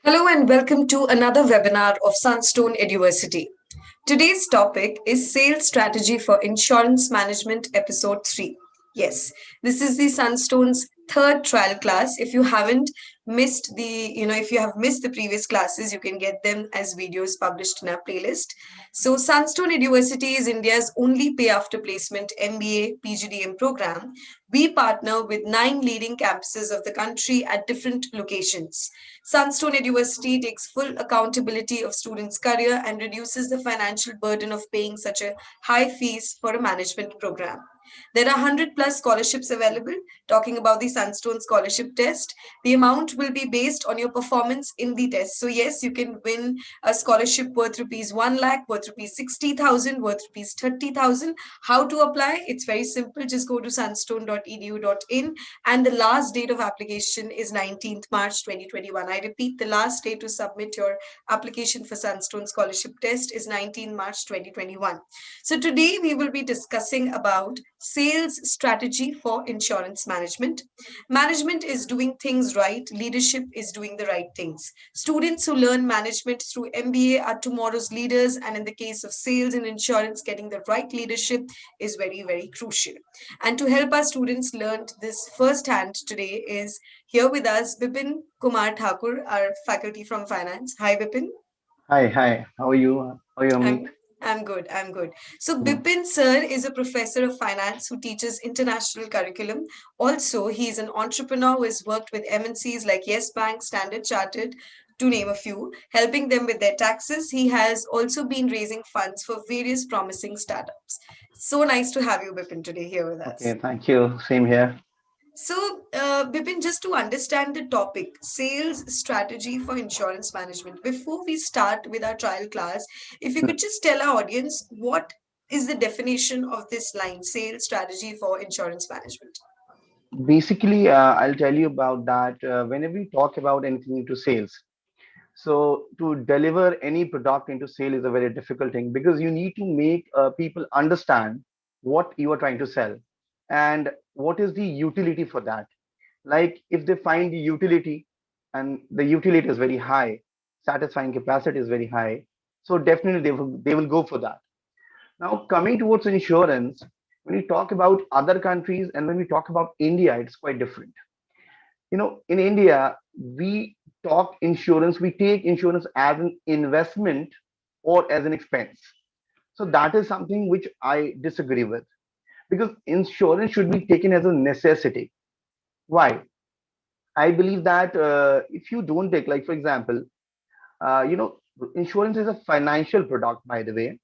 Hello and welcome to another webinar of Sunstone University. Today's topic is Sales Strategy for Insurance Management, Episode 3. Yes, this is the Sunstone's third trial class. If you haven't missed if you have missed the previous classes, you can get them as videos published in our playlist. So Sunstone University is India's only pay after placement MBA PGDM program. We partner with 9 leading campuses of the country at different locations. Sunstone University takes full accountability of students' career and reduces the financial burden of paying such a high fees for a management program. There are 100 plus scholarships available. Talking about the Sunstone scholarship test, the amount will be based on your performance in the test. So yes, you can win a scholarship worth rupees 1 lakh, worth rupees 60,000, worth rupees 30,000. How to apply? It's very simple. Just go to sunstone.edu.in and the last date of application is 19th March 2021. I repeat, the last day to submit your application for Sunstone scholarship test is 19 March 2021. So today we will be discussing about sales strategy for insurance management. Management is doing things right. Leadership is doing the right things. Students who learn management through MBA are tomorrow's leaders. And in the case of sales and insurance, getting the right leadership is very, very crucial. And to help our students learn this firsthand today is here with us Bipin Kumar Thakur, our faculty from finance. Hi, Bipin. Hi. How are you? How are you, Amit? I'm good. I'm good. So Hmm. Bipin sir is a professor of finance who teaches international curriculum. Also, he's an entrepreneur who has worked with MNCs like Yes Bank, Standard Chartered, to name a few, helping them with their taxes. He has also been raising funds for various promising startups. So nice to have you, Bipin, today here with Okay, us. thank you. Same here. So, Bipin, just to understand the topic, sales strategy for insurance management, before we start with our trial class, if you Hmm. could just tell our audience what is the definition of this line, sales strategy for insurance management? Basically, I'll tell you about that. Whenever we talk about anything into sales, so to deliver any product into sale is a very difficult thing because you need to make people understand what you are trying to sell and what is the utility for that. Like if they find the utility and the utility is very high, satisfying capacity is very high, so definitely they will go for that. Now, coming towards insurance, when we talk about other countries and when we talk about India, it's quite different. In India, we we take insurance as an investment or as an expense. So that is something which I disagree with because insurance should be taken as a necessity. Why? I believe that if you don't take, like, for example, uh, you know, insurance is a financial product, by the way,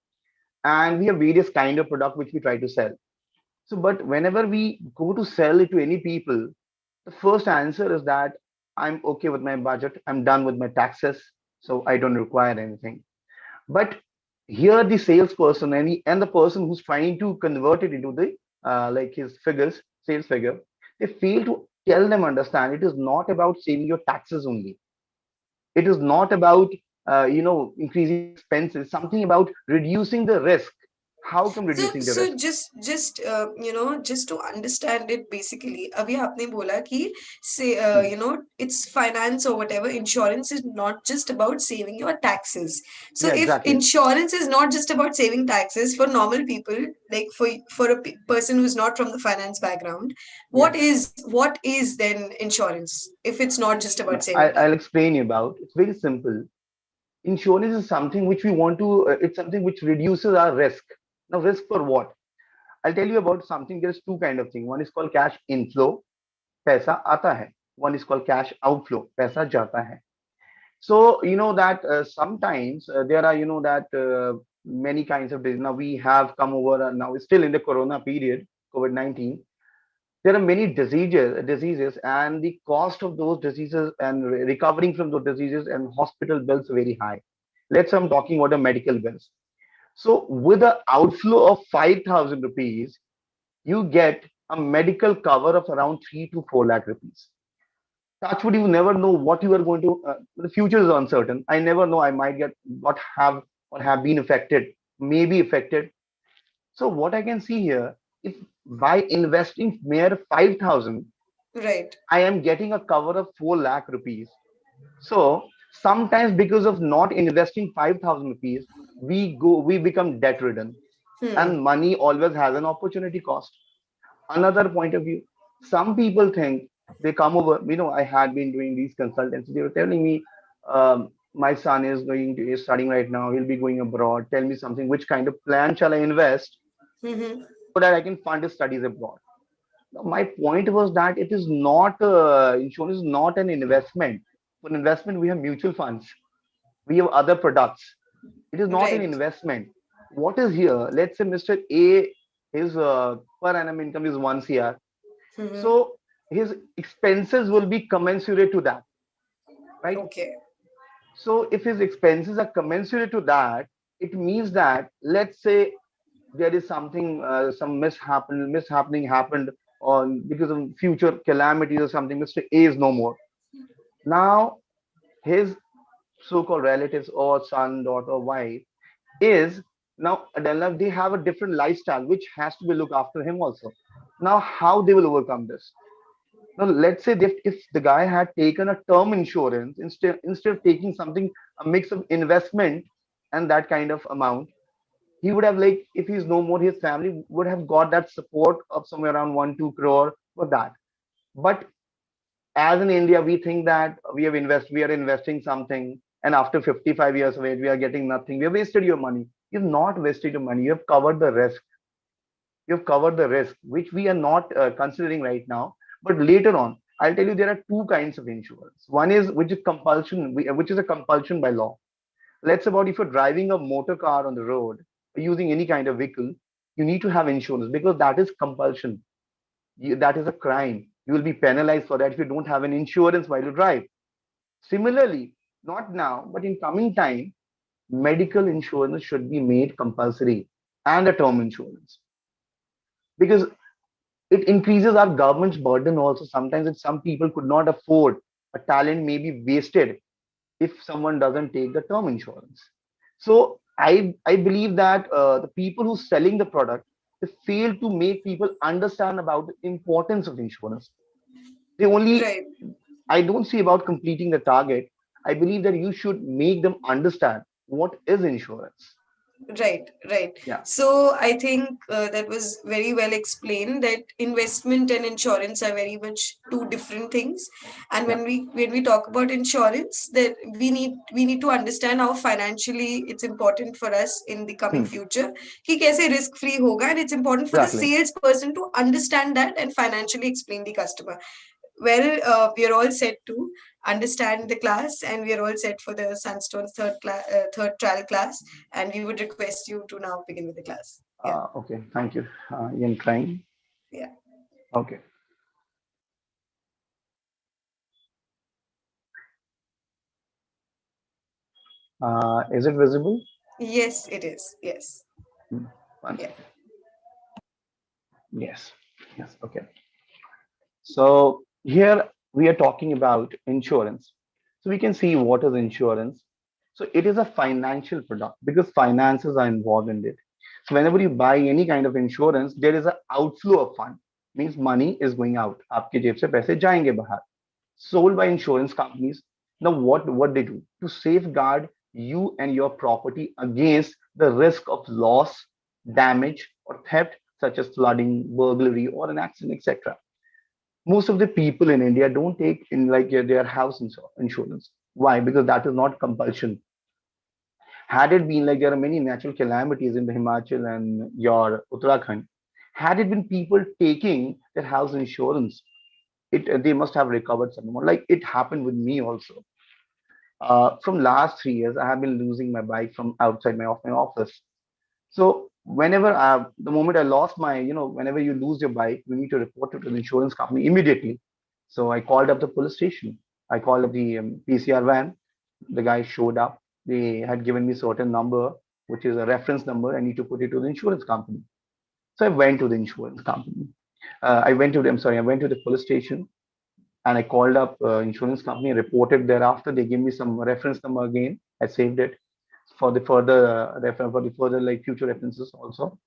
and we have various kind of product which we try to sell. So, but whenever we go to sell it to any people, the first answer is that I'm okay with my budget, I'm done with my taxes, so I don't require anything. But here, the salesperson and the person who's trying to convert it into the like his figures, sales figure, they fail to tell them understand it is not about saving your taxes only. It is not about increasing your expenses. Something about reducing the risk. How come So, reducing the so risk? just to understand it basically, अभी आपने बोला कि say, Hmm. it's finance or whatever. Insurance is not just about saving your taxes. So, Yeah, if exactly. insurance is not just about saving taxes for normal people, like for a person who's not from the finance background, Yes. what is then insurance if it's not just about No, saving taxes? I'll explain you about. It's very simple. Insurance is something which we want to, it's something which reduces our risk. Now, risk for what? I'll tell you about something. There's two kind of thing. One is called cash inflow, पैसा आता है. One is called cash outflow, पैसा जाता है. So you know that sometimes there are, you know that many kinds of disease. Now we have come over now still in the corona period, COVID-19. There are many diseases, and the cost of those diseases and recovering from those diseases and hospital bills are very high. Let's say I'm talking about the medical bills. So with an outflow of 5,000 rupees, you get a medical cover of around 3 to 4 lakh rupees. Touch wood, you never know what you are going to. The future is uncertain. I never know. I might get what have or have been affected, may be affected. So what I can see here, if by investing mere 5,000, Right. I am getting a cover of 4 lakh rupees. So sometimes because of not investing 5,000 rupees, we become debt ridden, Hmm. and money always has an opportunity cost. Another point of view, some people think they come over, I had been doing these consultancy, they were telling me, my son is studying right now, he'll be going abroad, tell me something, which kind of plan shall I invest Mm-hmm. so that I can fund his studies abroad. Now, my point was that it is not, insurance is not an investment. For investment we have mutual funds, we have other products. It is not an Right. investment. What is here, let's say Mr. A, his per annum income is 1 cr. Mm-hmm. So his expenses will be commensurate to that, right? Okay. So if his expenses are commensurate to that, it means that, let's say there is something, some mishappening happened on because of future calamities or something. Mr. A is no more. Now his so-called relatives or son, daughter, wife is now they have a different lifestyle which has to be looked after him also. Now how they will overcome this? Now, let's say if the guy had taken a term insurance instead of taking something, a mix of investment and that kind of amount, he would have, like, if he's no more, his family would have got that support of somewhere around 1 2 crore for that. But as in India, we think that we are investing something, and after 55 years of age, we are getting nothing. We have wasted your money. You've not wasted your money. You have covered the risk. You've covered the risk, which we are not considering right now. But later on, I'll tell you there are two kinds of insurance. One is which is compulsion, which is a compulsion by law. Let's say about if you're driving a motor car on the road, using any kind of vehicle, you need to have insurance because that is compulsion. That is a crime. You will be penalized for that if you don't have an insurance while you drive. Similarly, not now, but in coming time, medical insurance should be made compulsory, and a term insurance, because it increases our government's burden also. Sometimes if some people could not afford, a talent may be wasted if someone doesn't take the term insurance. So I believe that the people who selling the product, they fail to make people understand about the importance of insurance. They only, Right. I don't see about completing the target. I believe that you should make them understand what is insurance. Right, right. Yeah. So I think that was very well explained that investment and insurance are very much two different things. And Yeah. when we talk about insurance, that we need to understand how financially it's important for us in the coming Hmm. future. कि कैसे risk free होगा, and it's important for the Exactly. salesperson to understand that and financially explain the customer. Well, we are all set to understand the class, and we are all set for the Sunstone third trial class. And we would request you to now begin with the class. Yeah, Okay. Thank you. Ian trying. yeah. Okay. Is it visible? Yes, it is. Yes. Hmm. One Yeah. second. Yes. Yes. Okay. So here we are talking about insurance. So we can see what is insurance. So it is a financial product because finances are involved in it. So whenever you buy any kind of insurance, there is an outflow of fund. Means money is going out. आपके जेब से पैसे जाएंगे बाहर. Sold by insurance companies. Now what they do to safeguard you and your property against the risk of loss, damage, or theft, such as flooding, burglary, or an accident, etc. Most of the people in India don't take in like their house insurance. Why? Because that is not compulsion. Had it been like there are many natural calamities in the Himachal and your Uttarakhand, had it been people taking their house insurance, it they must have recovered some amount. Like it happened with me also. From last 3 years, I have been losing my bike from outside my office. So whenever the moment I lost my, whenever you lose your bike, you need to report it to the insurance company immediately. So I called up the police station. I called up the PCR van. The guy showed up. They had given me certain number, which is a reference number. I need to put it to the insurance company. So I went to the insurance company. I went to the police station and I called up insurance company, reported thereafter. They gave me some reference number again. I saved it for the further for the further like future references also.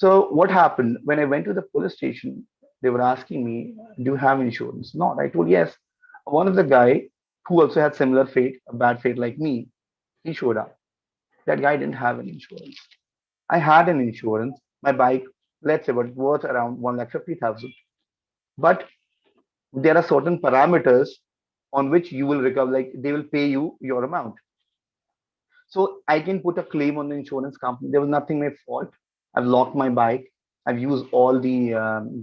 So what happened when I went to the police station? They were asking me, "Do you have insurance?" Not. I told yes. One of the guy who also had similar fate, a bad fate like me, he showed up. That guy didn't have an insurance. I had an insurance. My bike, let's say, was worth around 1,50,000. But there are certain parameters on which you will recover, like they will pay you your amount. So I can put a claim on the insurance company. There was nothing my fault. I've locked my bike. I've used all the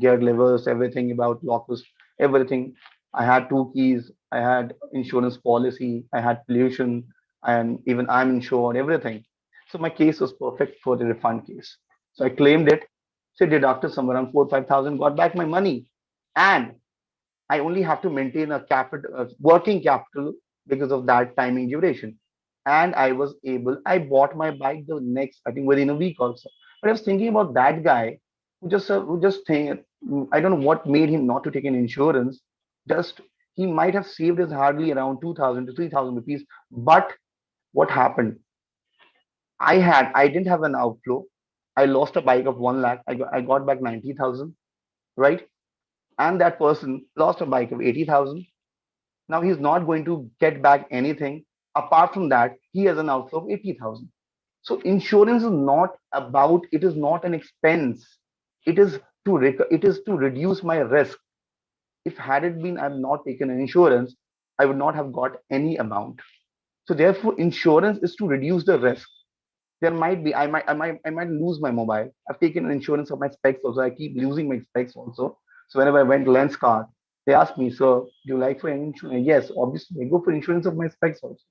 gear levers, everything about lockers, everything. I had two keys. I had insurance policy. I had pollution, and even I'm insured. Everything. So my case was perfect for the refund case. So I claimed it. So deducted somewhere around 4 or 5 thousand. Got back my money, and I only have to maintain a capital, working capital because of that timing duration. And I was able, I bought my bike the next, I think within a week also. But I was thinking about that guy who just think, I don't know what made him not to take an insurance. Just he might have saved his hardly around 2,000 to 3,000 rupees. But what happened? I didn't have an outflow. I lost a bike of 1 lakh. I got back 90,000, right? And that person lost a bike of 80,000. Now he's not going to get back anything. Apart from that, he has an outflow of 80,000. So insurance is not about, it is not an expense. It is it is to reduce my risk. If had it been I've not taken an insurance, I would not have got any amount. So therefore, insurance is to reduce the risk. There might be I might lose my mobile. I've taken an insurance of my specs also. I keep losing my specs also. So whenever I went lens card, they asked me, "Sir, do you like for any insurance?" Yes, obviously I go for insurance of my specs also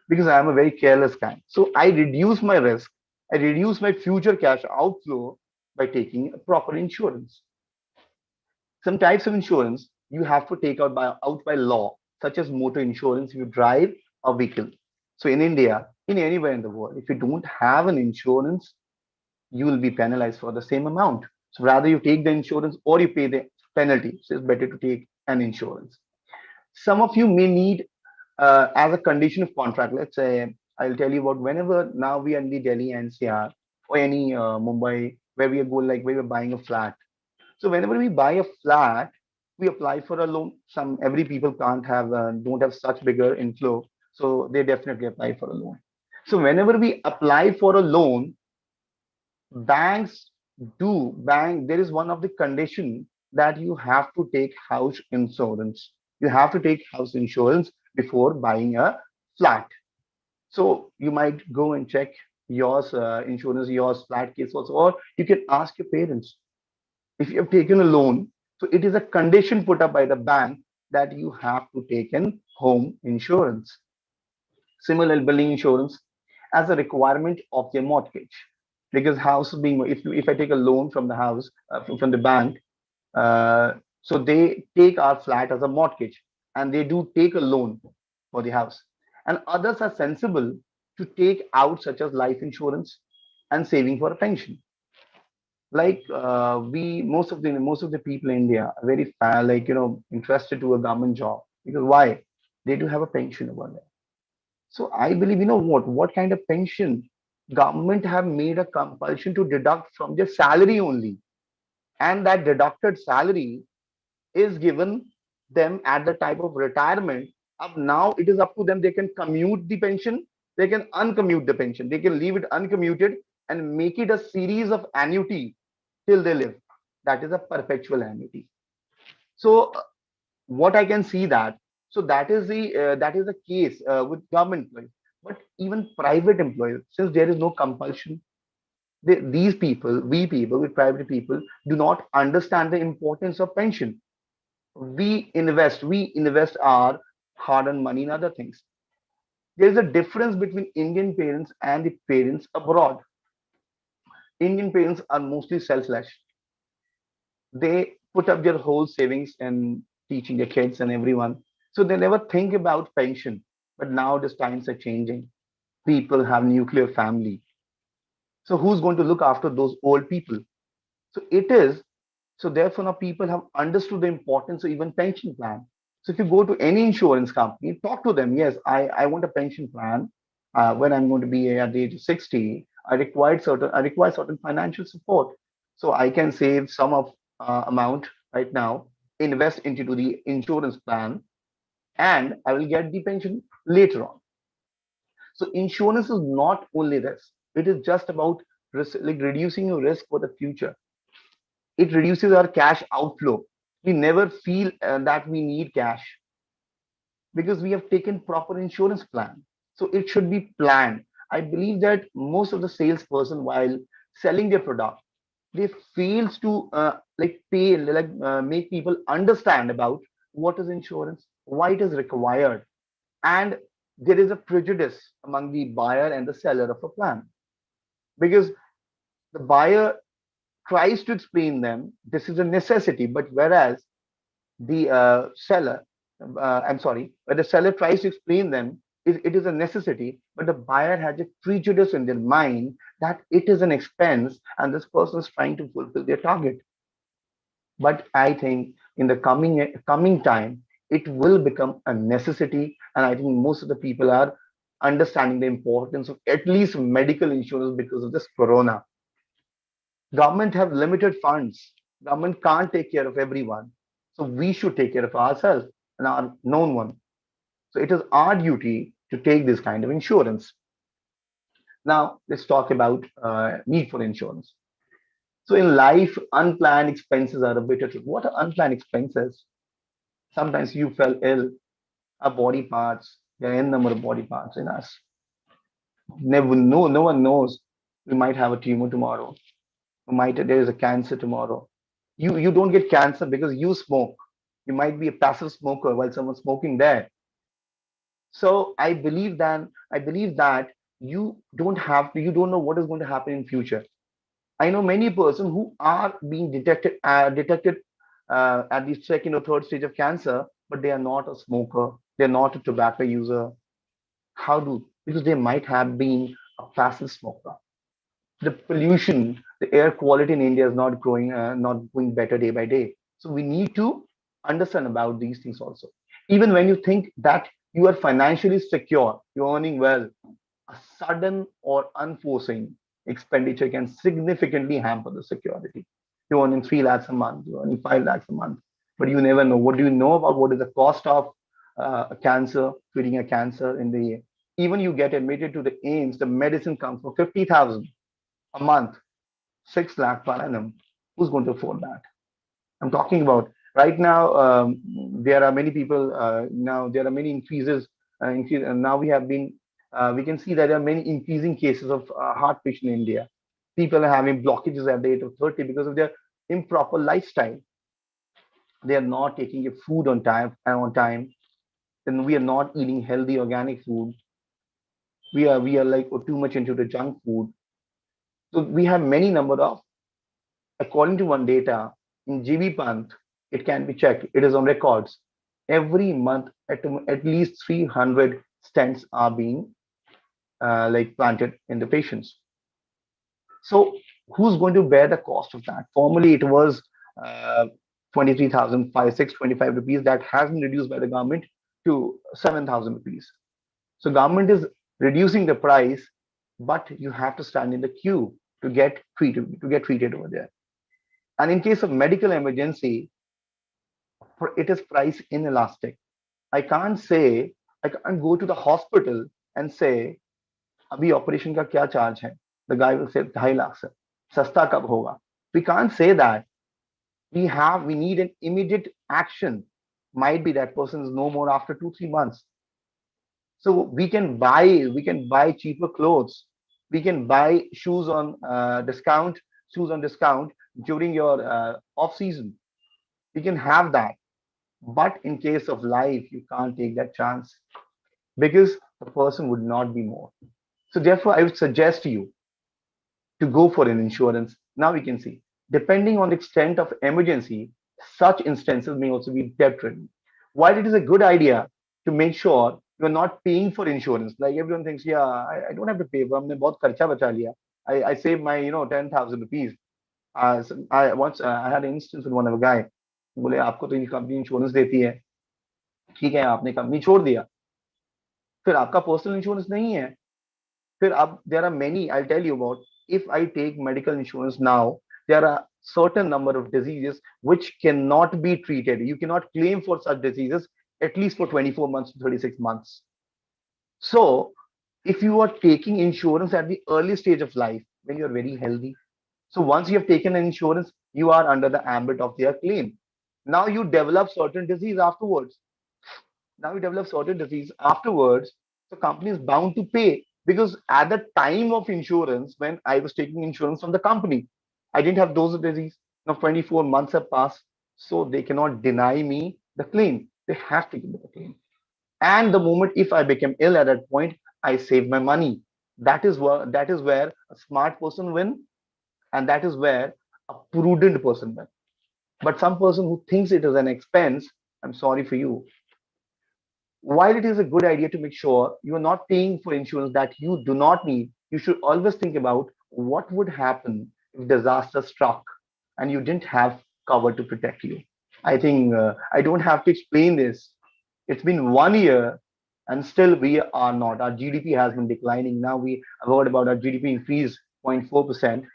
because I am a very careless guy. So I reduce my risk. I reduce my future cash outflow by taking a proper insurance. Some types of insurance you have to take out by law, such as motor insurance if you drive a vehicle. So in India, in anywhere in the world, if you don't have an insurance, you will be penalized for the same amount. So rather you take the insurance or you pay the penalty. So it's better to take an insurance. Some of you may need as a condition of contract. Let's say I'll tell you about whenever now we are in the Delhi NCR or any Mumbai where we are going like where we're buying a flat. So whenever we buy a flat, we apply for a loan. Some every people can't have don't have such bigger inflow, so they definitely apply for a loan. So whenever we apply for a loan, banks bank there is one of the condition that you have to take house insurance. You have to take house insurance before buying a flat. So you might go and check yours insurance, yours flat case also, or you can ask your parents if you have taken a loan. So it is a condition put up by the bank that you have to take in home insurance. Similar building insurance as a requirement of their mortgage. Because house being, if I take a loan from the house, from the bank, so they take our flat as a mortgage and they do take a loan for the house. And others are sensible to take out such as life insurance and saving for a pension. Like we most of the people in India are very like interested to a government job because why? They do have a pension over there. So I believe what kind of pension government have made a compulsion to deduct from their salary only, and that deducted salary is given them at the type of retirement. Up now it is up to them. They can commute the pension, they can uncommute the pension, they can leave it uncommuted and make it a series of annuity till they live. That is a perpetual annuity. So what I can see that, so that is the case with government employees. But even private employees, since there is no compulsion, these people, we people, we private people, do not understand the importance of pension. We invest our hard-earned money in other things. There is a difference between Indian parents and the parents abroad. Indian parents are mostly selfless. They put up their whole savings in teaching their kids and everyone. So they never think about pension. But now the times are changing. People have nuclear family. So who's going to look after those old people? So it is, so therefore now people have understood the importance of even pension plan. So if you go to any insurance company, talk to them. Yes, I want a pension plan. When I'm going to be at the age of 60, I require certain financial support. So I can save some of amount right now, invest into the insurance plan, and I will get the pension later on. So insurance is not only this; it is just about like reducing your risk for the future. It reduces our cash outflow. We never feel that we need cash because we have taken proper insurance plan. So it should be planned. I believe that most of the salesperson, while selling their product, they fails to make people understand about what is insurance, why it is required, and there is a prejudice among the buyer and the seller of a plan because the buyer tries to explain them this is a necessity, but whereas the seller, I'm sorry, but the seller tries to explain them it is a necessity, but the buyer has a prejudice in their mind that it is an expense and this person is trying to fulfill their target. But I think in the coming time, it will become a necessity, and I think most of the people are understanding the importance of at least medical insurance because of this corona. Government have limited funds. Government can't take care of everyone. So we should take care of ourselves and our known one. So it is our duty to take this kind of insurance. Now let's talk about need for insurance. So in life, unplanned expenses are a bitter truth. What are unplanned expenses? Sometimes you fell ill. Our body parts, there are n number of body parts in us. Never, no one knows. We might have a tumor tomorrow. Might there is a cancer tomorrow. You don't get cancer because you smoke. You might be a passive smoker while someone's smoking there. So I believe that you don't know what is going to happen in future. I know many persons who are being detected at the second or third stage of cancer, but they are not a smoker. They're not a tobacco user. How do? Because they might have been a passive smoker. The pollution, the air quality in India is not going better day by day. So we need to understand about these things also. Even when you think that you are financially secure, you're earning well, a sudden or unforeseen expenditure can significantly hamper the security. You're earning 3 lakhs a month, you're earning 5 lakhs a month, but you never know. What do you know about what is the cost of a cancer, treating a cancer in the even you get admitted to the AIMS, the medicine comes for 50,000 a month, 6 lakh per annum. Who's going to afford that? I'm talking about right now. There are many people now. There are many increases. And now we have been. We can see that there are many increasing cases of heart patient in India. People are having blockages at the age of 30 because of their improper lifestyle. They are not taking your food on time. Then we are not eating healthy organic food. We are like too much into the junk food. So we have many number of according to one data in GB Pant, it can be checked. It is on records. Every month, at least 300 stents are being planted in the patients. So who's going to bear the cost of that? Formerly, it was 23,525 rupees. That has been reduced by the government to 7,000 rupees. So government is reducing the price, but you have to stand in the queue to get treated over there. And in case of medical emergency, it is price inelastic. I can't say, I can't go to the hospital and say, अभी operation का क्या charge है? The guy will say 2.5 lakh sir. सस्ता कब होगा? We can't say that. We need an immediate action. Might be that person is no more after 2-3 months. So we can buy cheaper clothes. We can buy shoes on discount during your off season. We can have that. But in case of life, you can't take that chance because the person would not be more. So therefore, I would suggest you to go for an insurance. Now we can see, depending on the extent of emergency, such instances may also be debt ridden. While it is a good idea to make sure you're not paying for insurance, like everyone thinks, yeah, I don't have to pay, but हमने बहुत खर्चा बचा लिया. I saved my 10,000 rupees. I had an instance with one of a guy. बोले आपको तो ये company insurance देती है, ठीक है आपने कंपनी छोड़ दिया, फिर आपका पर्सनल इंश्योरेंस नहीं है, फिर अब there are many, I'll tell you about. If I take medical insurance now, there are certain number of diseases which cannot be treated. You cannot claim for such diseases at least for 24 months to 36 months. So if you are taking insurance at the early stage of life when you're very healthy, so once you have taken an insurance, you are under the ambit of their claim. Now you develop certain disease afterwards. Now you develop certain disease afterwards, the company is bound to pay because at the time of insurance, when I was taking insurance from the company, I didn't have those disease. Now 24 months have passed, so they cannot deny me the claim. They have to give me the claim. And the moment if I became ill at that point, I save my money. That is where a smart person win, and that is where a prudent person win. But some person who thinks it is an expense, I'm sorry for you. While it is a good idea to make sure you are not paying for insurance that you do not need, you should always think about what would happen if disaster struck and you didn't have cover to protect you. I think I don't have to explain this. It's been 1 year and still we are not. Our GDP has been declining. Now we have heard about our GDP increase 0.4%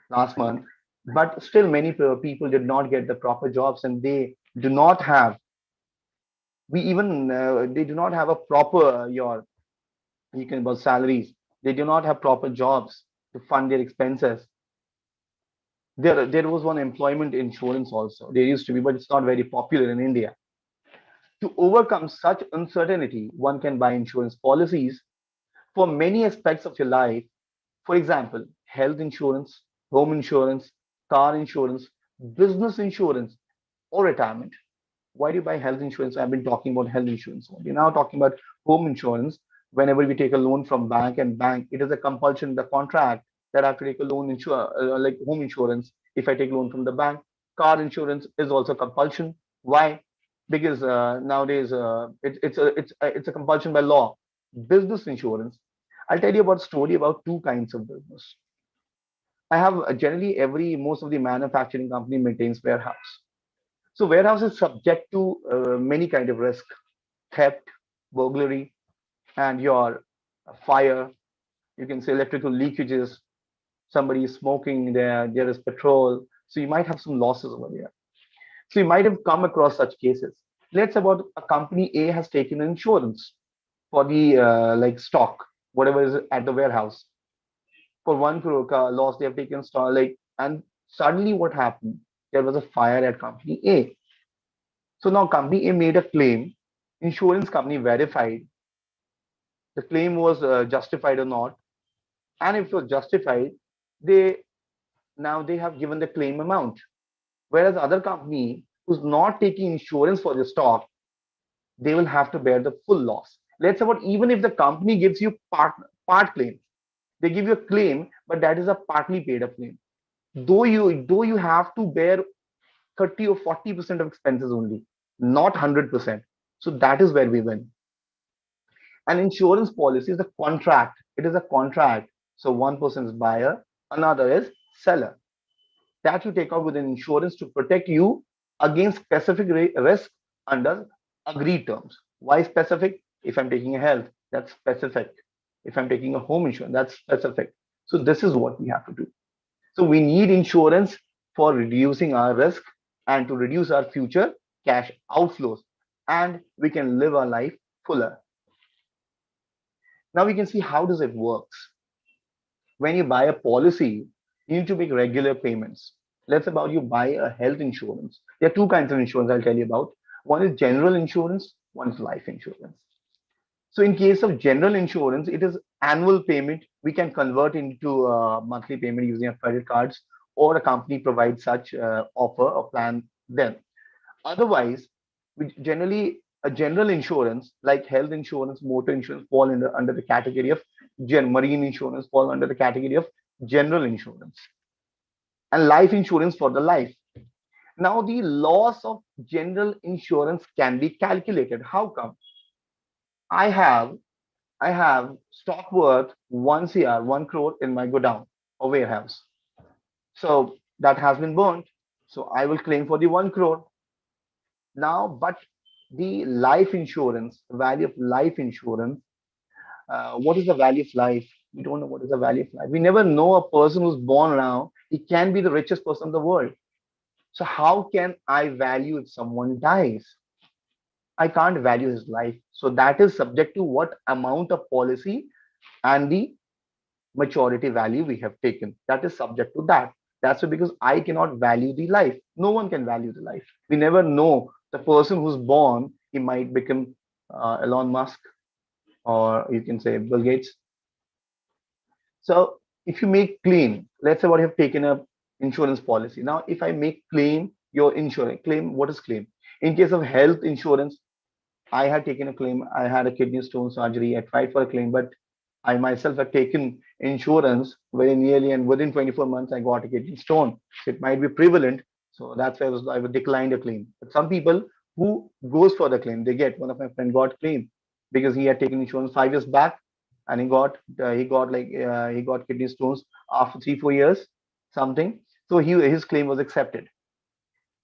last month, but still many people did not get the proper jobs and they do not have we even they do not have a proper your you can about salaries. They do not have proper jobs to fund their expenses. There was one employment insurance also. There used to be, but it's not very popular in India. To overcome such uncertainty, one can buy insurance policies for many aspects of your life. For example, health insurance, home insurance, car insurance, business insurance, or retirement. Why do you buy health insurance? I've been talking about health insurance. We're now talking about home insurance. Whenever we take a loan from bank, it is a compulsion in the contract that I have to take a loan like home insurance. If I take loan from the bank, car insurance is also compulsion. Why? Because nowadays it's a compulsion by law. Business insurance. I'll tell you about a story about two kinds of business. I have generally every most of the manufacturing company maintains warehouse. So warehouse is subject to many kind of risk, theft, burglary, and your fire. You can say electrical leakages. Somebody is smoking there. There is petrol. So you might have some losses over there. So you might have come across such cases. Let's about a company A has taken insurance for the like stock, whatever is at the warehouse. For 1 crore loss, they have taken stock like, and suddenly what happened? There was a fire at company A. So now company A made a claim, insurance company verified the claim was justified or not, and if it was justified, they now they have given the claim amount. Whereas other company who's not taking insurance for the stock, they will have to bear the full loss. Let's say what even if the company gives you part claim, they give you a claim, but that is a partly paid up claim. Though you have to bear 30 or 40% of expenses only, not 100%. So that is where we win. An insurance policy is a contract. It is a contract. So one person is buyer, another is seller. That you take out with an insurance to protect you against specific risk under agreed terms. Why specific? If I'm taking a health, that's specific. If I'm taking a home insurance, that's specific. So this is what we have to do. So we need insurance for reducing our risk and to reduce our future cash outflows, and we can live our life fuller. Now we can see how does it works. When you buy a policy, you need to make regular payments. Let's about you buy a health insurance. There are two kinds of insurance I'll tell you about. One is general insurance, one is life insurance. So in case of general insurance, it is annual payment. We can convert into monthly payment using our credit cards, or a company provides such offer or plan then. Otherwise, we generally a general insurance like health insurance, motor insurance fall under the category of marine insurance fall under the category of general insurance, and life insurance for the life. Now, the loss of general insurance can be calculated. How come? I have I have stock worth 1 CR, 1 crore in my godown or warehouse. So that has been burnt. So I will claim for the 1 crore now. But the life insurance, value of life insurance, what is the value of life? We don't know what is the value of life. We never know a person who's born now. He can be the richest person in the world. So how can I value if someone dies? I can't value his life. So that is subject to what amount of policy and the maturity value we have taken. That is subject to that. That's why, because I cannot value the life. No one can value the life. We never know the person who's born, he might become Elon Musk, or you can say Bill Gates. So if you make claim, let's say what you have taken a insurance policy. Now, if I make claim, your insurance claim, what is claim? In case of health insurance, I had taken a claim. I had a kidney stone surgery. I tried for a claim, but I myself had taken insurance very nearly, and within 24 months, I got a kidney stone. So it might be prevalent. So that's why I was declined a claim. But some people who goes for the claim, they get. One of my friend got claim because he had taken insurance 5 years back, and he got kidney stones after 3 4 years something. So his claim was accepted.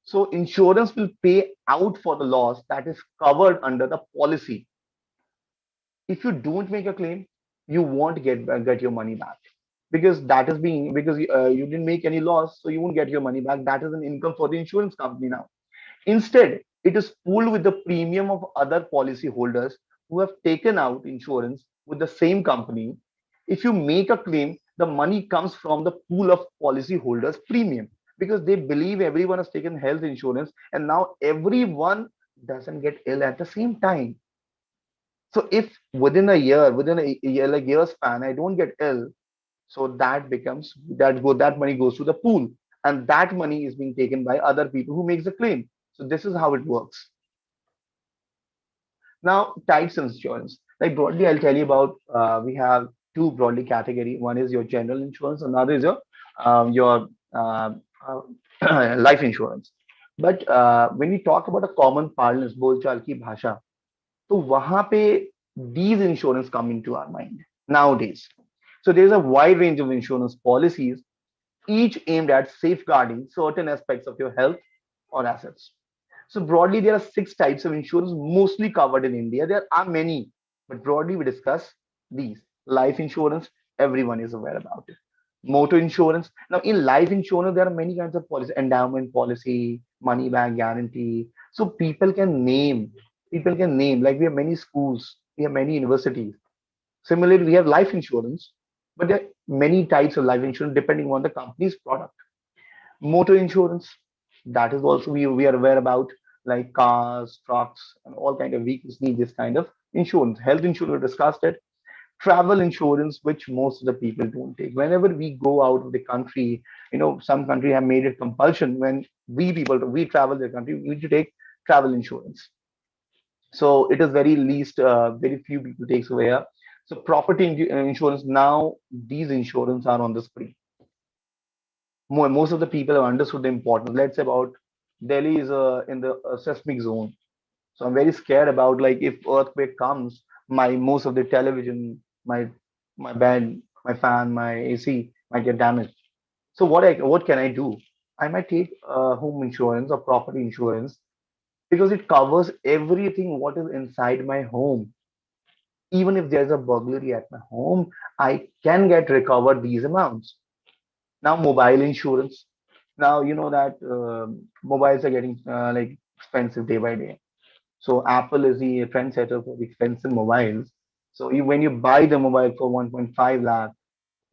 So insurance will pay out for the loss that is covered under the policy. If you don't make a claim, you won't get your money back, because that is being because you didn't make any loss, so you won't get your money back. That is an income for the insurance company now. Instead, it is pooled with the premium of other policy holders who have taken out insurance with the same company. If you make a claim, the money comes from the pool of policy holders premium, because they believe everyone has taken health insurance, and now everyone doesn't get ill at the same time. So if within a year, like year span, I don't get ill, so that money goes to the pool, and that money is being taken by other people who makes the claim. So this is how it works. Now, types of insurance. Like broadly, I'll tell you about. We have two broadly category. One is your general insurance, another is your uh, life insurance. But when we talk about a common parlance, बोलचाल की भाषा, तो वहां पे these insurance come into our mind nowadays. So there's a wide range of insurance policies, each aimed at safeguarding certain aspects of your health or assets. So broadly, there are six types of insurance mostly covered in India. There are many, but broadly we discuss these. Life insurance, everyone is aware about it. Motor insurance. Now, in life insurance, there are many kinds of policies: endowment policy, money back guarantee. So people can name, like we have many schools, we have many universities. Similarly, we have life insurance, but there are many types of life insurance depending on the company's product. Motor insurance, that is also we are aware about, like cars, trucks, and all kind of vehicles need this kind of insurance. Health insurance, we discussed it. Travel insurance, which most of the people don't take. Whenever we go out of the country, some country have made it compulsion. When we travel their country, we need to take travel insurance. So it is very least, very few people takes away. So property insurance, now these insurance are on the screen. Most of the people have understood the importance. Let's say about Delhi is in the seismic zone, so I'm very scared about, like, if earthquake comes, my most of the television, my bed, my fan, my AC might get damaged. So what can I do? I might take home insurance or property insurance, because it covers everything what is inside my home. Even if there's a burglary at my home, I can get recovered these amounts. Now, mobile insurance. Now you know that mobiles are getting like expensive day by day. So Apple is the trendsetter for the expensive mobiles. So when you buy the mobile for 1.5 lakh,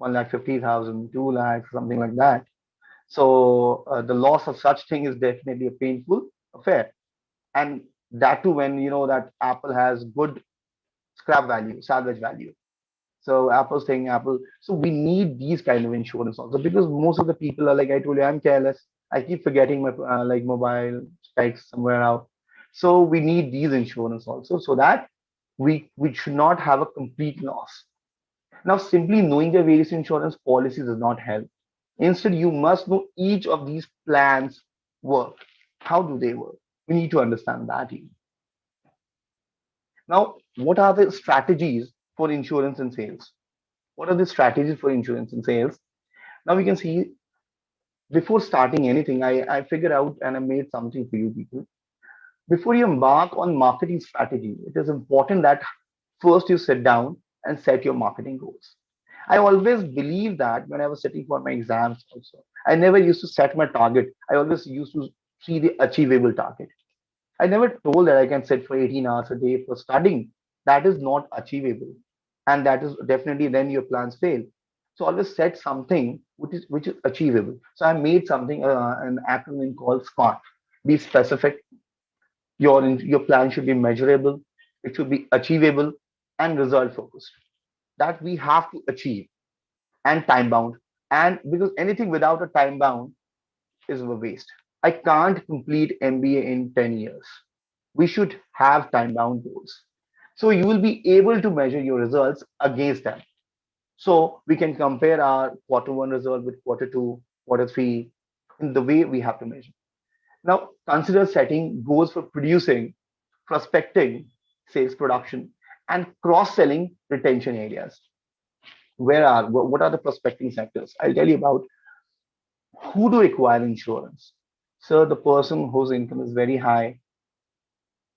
1,50,000, 2 lakhs, something like that. So the loss of such thing is definitely a painful affair. And that too, when you know that Apple has good scrap value, salvage value. So Apple's taking Apple. So we need these kind of insurance also because most of the people are like I told you, I'm careless. I keep forgetting my like mobile strikes somewhere out. So we need these insurance also so that we should not have a complete loss. Now, simply knowing the various insurance policies does not help. Instead, you must know each of these plans work. How do they work? We need to understand that. Now, what are the strategies for insurance and sales? What are the strategies for insurance and sales? Now we can see before starting anything, I figured out and I made something for you people. Before you embark on marketing strategy, it is important that first you sit down and set your marketing goals. I always believe that when I was sitting for my exams also, I never used to set my target. I always used to see the achievable target. I never told that I can sit for 18 hours a day for studying. That is not achievable. And that is definitely then your plans fail. So always set something which is achievable. So I made something an acronym called SMART. Be specific. Your plan should be measurable. It should be achievable and result focused. That we have to achieve and time bound. And because anything without a time bound is a waste. I can't complete MBA in 10 years. We should have time bound goals. So you will be able to measure your results against them. So we can compare our quarter one result with quarter two, quarter three in the way we have to measure. Now consider setting goals for producing, prospecting, sales production, and cross-selling retention areas. What are the prospecting sectors? I'll tell you about who do require insurance. So the person whose income is very high,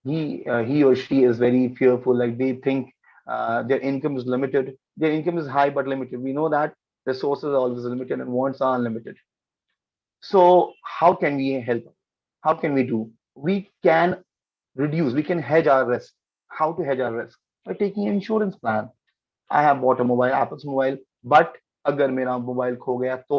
he or she is very fearful. Like they think their income is limited. Their income is high but limited. We know that resources are always limited and wants are unlimited. So how can we help? How can we do? We can reduce. We can hedge our risk. How to hedge our risk? By taking an insurance plan. I have bought a mobile apples mobile but अगर मेरा mobile खो गया तो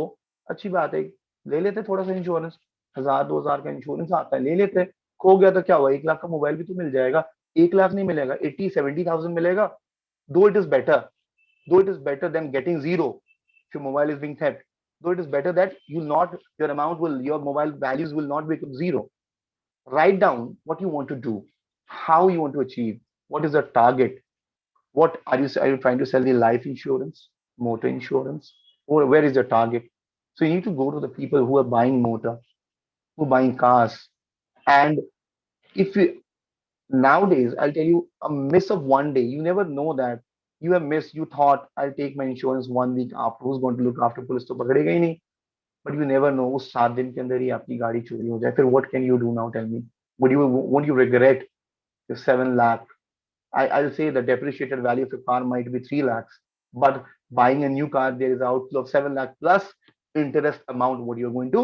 अच्छी बात है ले लेते थोड़ा सा इंश्योरेंस 1000 2000 का इंश्योरेंस आता है ले लेते खो गया तो क्या हुआ 1 लाख का मोबाइल भी तो मिल जाएगा 1 लाख नहीं मिलेगा 80 70,000 मिलेगा दो इट इज बेटर दो it is better than getting zero if your mobile is being theft though it is better that you not your mobile values will not become zero. Write down what you want to do, how you want to achieve, what is the target. What are you trying to sell the life insurance, motor insurance, or where is your target? So you need to go to the people who are buying motor, who are buying cars. And if you nowadays, I'll tell you a miss of one day, you never know that you have missed, you thought I'll take my insurance 1 week after, who's going to look after police तो पकड़ेगा ही नहीं. But you never know उस 7 दिन के अंदर ही आपकी गाड़ी चोरी हो जाए. फिर what can you do now? Tell me. Would you regret your 7 lakh? I'll say the depreciated value of a car might be 3 lakhs, but buying a new car, there is outflow of 7 lakh plus interest amount what you're going to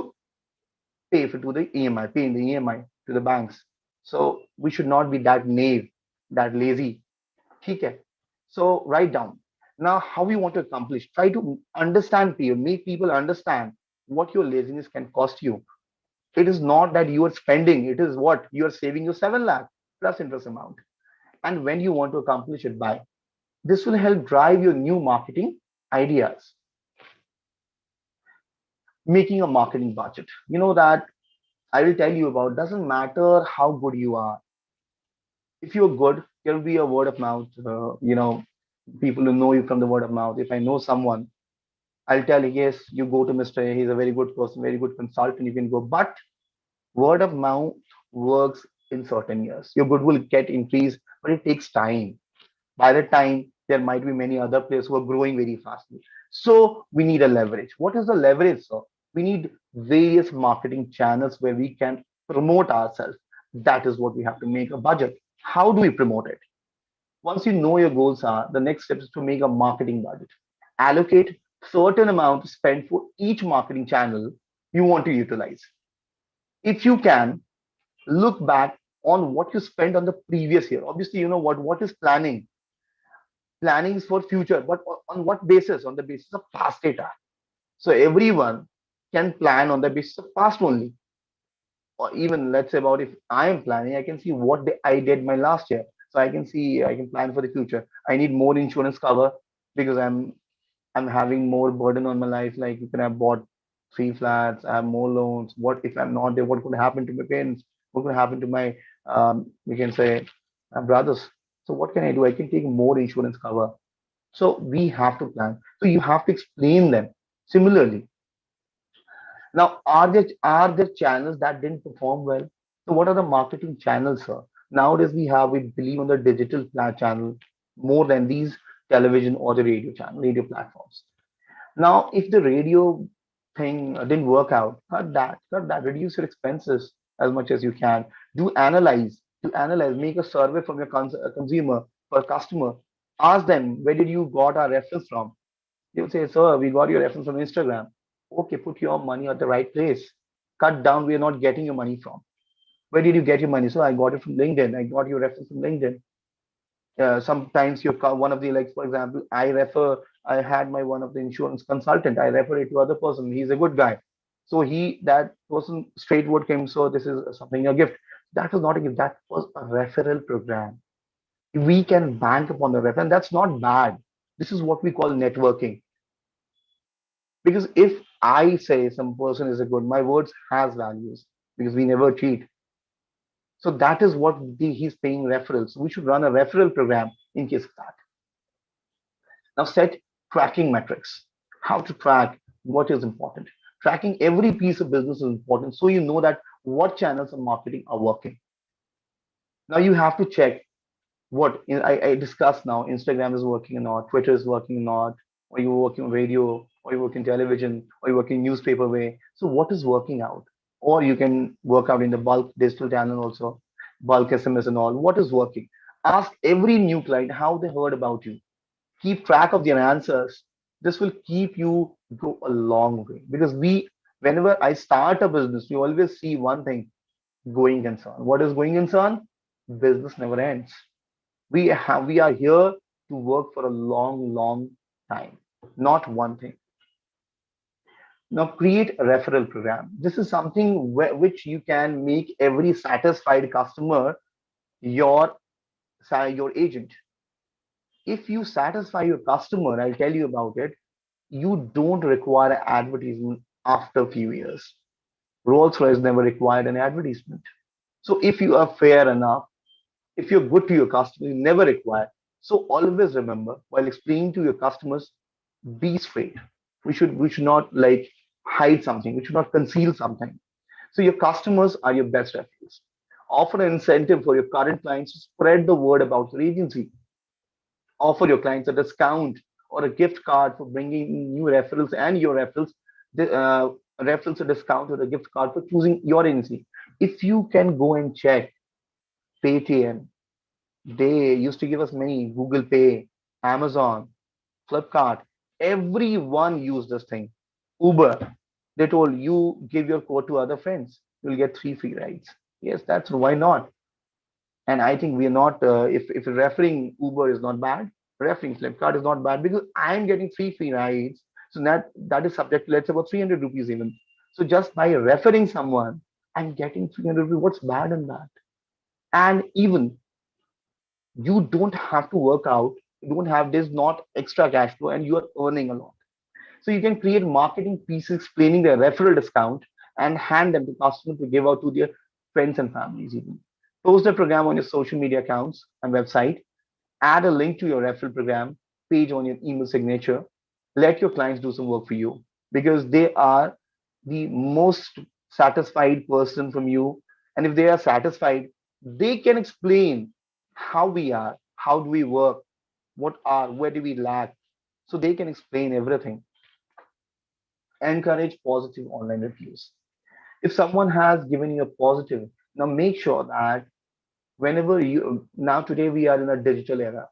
pay for to the EMI, pay in the EMI to the banks. So we should not be that naive, that lazy. Okay. So write down. Now, how you want to accomplish? Try to understand people, make people understand what your laziness can cost you. It is not that you are spending, it is what you are saving your 7 lakh plus interest amount and when you want to accomplish it by. This will help drive your new marketing ideas. Making a marketing budget. You know that I will tell you about doesn't matter how good you are. If you're good, there will be a word of mouth. People who know you from the word of mouth. If I know someone, I'll tell you, yes, you go to Mr. A. He's a very good person, very good consultant. You can go, but word of mouth works in certain years. Your good will get increased, but it takes time. By the time there might be many other players who are growing very fastly. So we need a leverage. What is the leverage? So we need various marketing channels where we can promote ourselves. That is what we have to make a budget. How do we promote it? Once you know your goals are, the next step is to make a marketing budget. Allocate certain amount to spend for each marketing channel you want to utilize. If you can, look back on what you spent on the previous year. Obviously, you know what is planning. Planning is for future, but on what basis? On the basis of past data. So everyone can plan on the basis of past only. Or even let's say about if I am planning, I can see what I did my last year. so I can see, I can plan for the future. I need more insurance cover because I'm having more burden on my life. Like, you can have bought three flats, I have more loans. What if I'm not there? What could happen to my parents? What could happen to my, we can say, brothers? So what can I do? I can take more insurance cover. So we have to plan. So you have to explain them. Similarly, now, are there channels that didn't perform well? So what are the marketing channels, sir? Nowadays we believe on the digital channel more than these television or the radio platforms. Now, if the radio thing didn't work out, cut that, reduce your expenses as much as you can. Do analyze, make a survey from your consumer or customer. Ask them, where did you got our reference from? They'll say, sir, we got your reference from Instagram. Okay, put your money at the right place. Cut down, we are not getting your money from. Where did you get your money? So I got it from LinkedIn. I got your reference from LinkedIn. Sometimes one of the, like, for example, I had my one of the insurance consultant. I refer it to other person. He's a good guy. So that person straightforward came. So this is something, a gift. That was not a gift. That was a referral program. We can bank upon the referral. And that's not bad. This is what we call networking. Because if I say some person is a good, my words has values because we never cheat. So that is what he's paying referrals. We should run a referral program in case of that. Now set tracking metrics. How to track what is important. Tracking every piece of business is important so you know that what channels of marketing are working. Now you have to check I discussed now. Instagram is working or not, Twitter is working or not, or you're working radio, or you work in television, or you work in newspaper way. So what is working out? Or you can work out in the bulk digital channel also, bulk SMS and all. What is working? Ask every new client how they heard about you. Keep track of their answers. This will keep you go a long way because whenever I start a business, we always see one thing: going concern. What is going concern? Business never ends. We are here to work for a long time, not one thing. Now create a referral program. This is something which you can make every satisfied customer your your agent. If you satisfy your customer, I'll tell you about it, you don't require advertisement after a few years. Rolls Royce never required an advertisement. So if you are fair enough, if you're good to your customers, you never require. So always remember, while explaining to your customers, be straight. We should not like hide something. We should not conceal something. So your customers are your best reference. Offer an incentive for your current clients to spread the word about your agency. Offer your clients a discount or a gift card for bringing in new referrals and your referrals. The referrals a discount or a gift card for choosing your agency. If you can go and check Paytm, they used to give us many, Google Pay, Amazon, Flipkart. Everyone used this thing. Uber, they told you give your code to other friends, you'll get 3 free rides. Yes, that's why not. And I think we are not. If referring Uber is not bad, referring Flipkart is not bad because I'm getting 3 free rides. So that is subject to, let's say, about 300 rupees even. So just by referring someone, I'm getting 300 rupees. What's bad in that? And even you don't have to work out. You don't have this not extra cash flow, and you are earning a lot. So you can create marketing pieces explaining the referral discount and hand them to customers to give out to their friends and families even. Post the program on your social media accounts and website. Add a link to your referral program page on your email signature. Let your clients do some work for you because they are the most satisfied person from you. And if they are satisfied, they can explain how we are, how do we work, where do we lack. So they can explain everything. Encourage positive online reviews. If someone has given you a positive, now make sure that whenever now today we are in a digital era,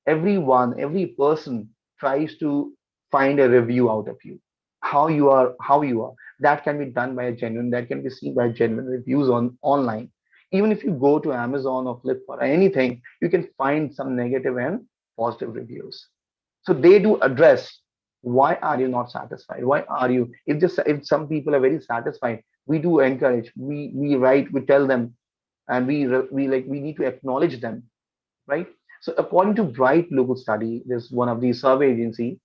every person tries to find a review out of you, how you are. That can be done by a genuine, that can be seen by genuine reviews on online. Even if you go to Amazon or Flipkart or anything, you can find some negative and positive reviews. So they do address, why are you not satisfied? Why are you, if some people are very satisfied, we do encourage, we write, we tell them, and we need to acknowledge them. right? So according to Bright Local Study, there's one of these survey agency,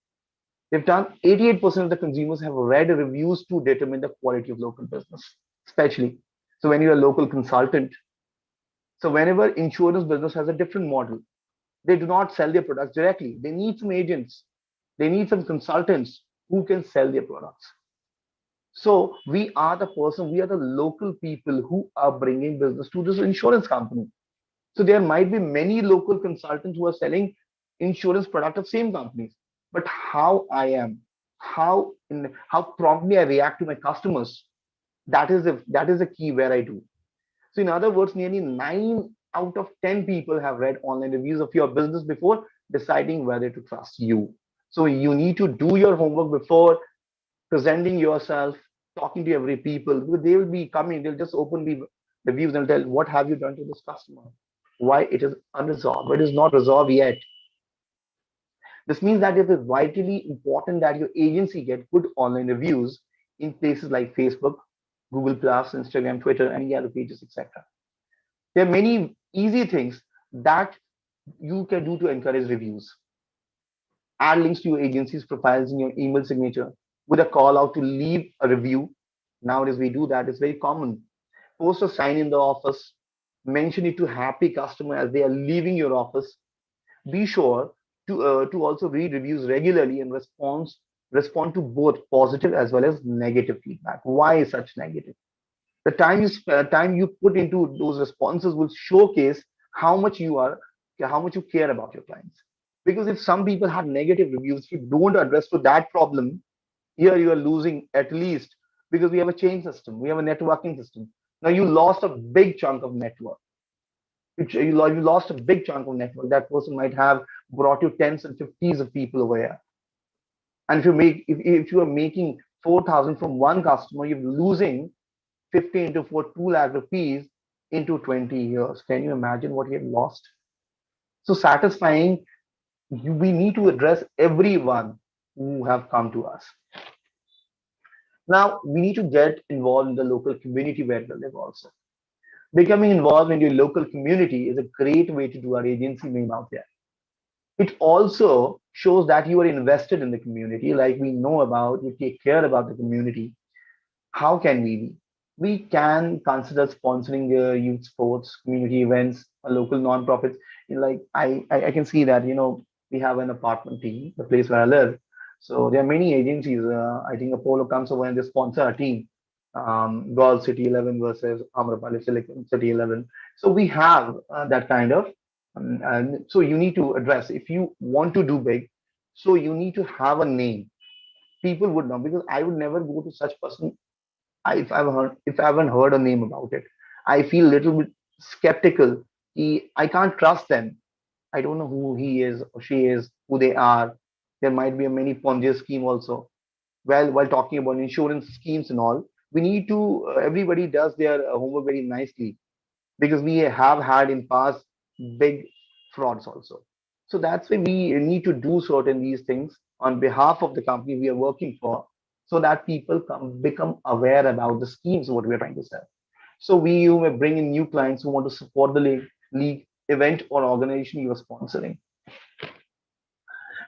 they've done 88% of the consumers have read reviews to determine the quality of local business, especially. So when you're a local consultant, so whenever insurance business has a different model, they do not sell their products directly. They need some agents. They need some consultants who can sell their products. So we are the person, we are the local people who are bringing business to this insurance company. So there might be many local consultants who are selling insurance product of same companies. But how I am, how promptly I react to my customers, that is a key where I do. So in other words, nearly 9 out of 10 people have read online reviews of your business before deciding whether to trust you. So you need to do your homework before presenting yourself, talking to every people. Because they will be coming, they'll just open the reviews and tell what have you done to this customer, why it is unresolved, it is not resolved yet. This means that it is vitally important that your agency get good online reviews in places like Facebook, Google Plus, Instagram, Twitter, and Yellow Pages, etc. There are many easy things that you can do to encourage reviews. Add links to your agency's profiles in your email signature with a call out to leave a review. Nowadays, we do that. It's very common. Post a sign in the office. Mention it to happy customer as they are leaving your office. Be sure to also read reviews regularly and respond to both positive as well as negative feedback. Why is such negative? The time you put into those responses will showcase how much you care about your clients. Because if some people have negative reviews, if you don't address to that problem, here you are losing at least, because we have a chain system, we have a networking system. Now you lost a big chunk of network. You lost a big chunk of network. That person might have brought you tens and fifties of people over here. And if you are making 4,000 from one customer, you're losing 50 into 4, 2 lakh rupees into 20 years. Can you imagine what you have lost? So satisfying, we need to address everyone who have come to us. Now we need to get involved in the local community where we live also. Becoming involved in your local community is a great way to do our agency name out there. It also shows that you are invested in the community, like we know about, you take care about the community. How can we be? We can consider sponsoring youth sports, community events, local non-profits. Like I can see that we have an apartment team, the place where I live. So there are many agencies. I think Apollo comes over and they sponsor a team. Golf City 11 versus Amrapali Silicon City 11. So we have that kind of. And so you need to address if you want to do big. So you need to have a name. People would know because I would never go to such person if I haven't heard a name about it. I feel a little bit skeptical. I can't trust them. I don't know who he is or she is, who they are. There might be a many Ponzi scheme also. Well, while talking about insurance schemes and all, we need to everybody does their homework very nicely because we have had in past big frauds also. So that's why we need to do certain these things on behalf of the company we are working for, so that people become aware about the schemes what we're trying to sell. So you may bring in new clients who want to support the league event or organization you are sponsoring.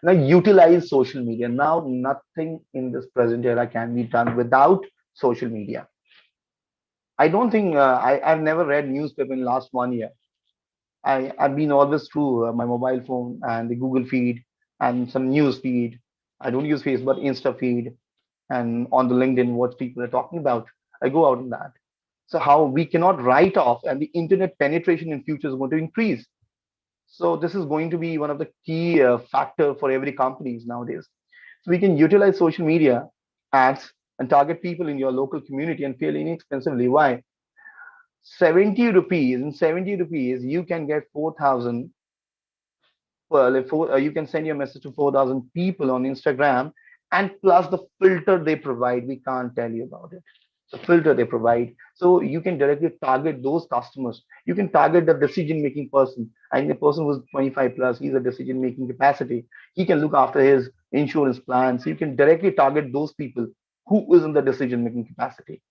Now utilize social media. Now nothing in this present era can be done without social media. I don't think I've never read newspaper in last 1 year. I've been always through my mobile phone and the Google feed and some news feed. I don't use Facebook, Insta feed, and on the LinkedIn what people are talking about. I go out in that. So how we cannot write off, and the internet penetration in future is going to increase. So this is going to be one of the key factor for every companies nowadays. So we can utilize social media ads and target people in your local community and fairly inexpensively. Why? 70 rupees. In 70 rupees, you can get 4,000. Well, you can send your message to 4,000 people on Instagram, and plus the filter they provide, we can't tell you about it. The filter they provide, so you can directly target those customers. You can target the decision-making person. I think the person who's 25 plus, he's a decision-making capacity. He can look after his insurance plans. So you can directly target those people who is in the decision-making capacity.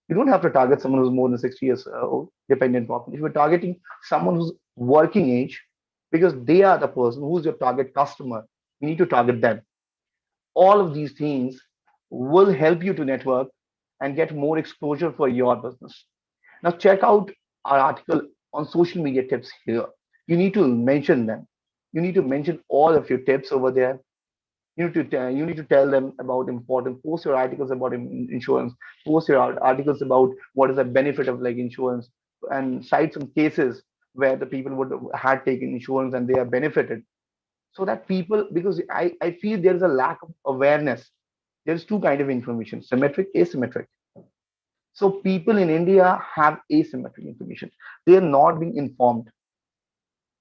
You don't have to target someone who's more than 60 years old, dependent population. If you're targeting someone who's working age, because they are the person who's your target customer. You need to target them. All of these things will help you to network and get more exposure for your business. Now, check out our article on social media tips here. You need to mention them. You need to mention all of your tips over there. You need to tell them about important. Post your articles about insurance. Post your articles about what is the benefit of like insurance, and cite some cases where the people would had taken insurance and they are benefited, so that people, because I feel there is a lack of awareness. There's two kind of information: symmetric, asymmetric. So people in India have asymmetric information. They are not being informed.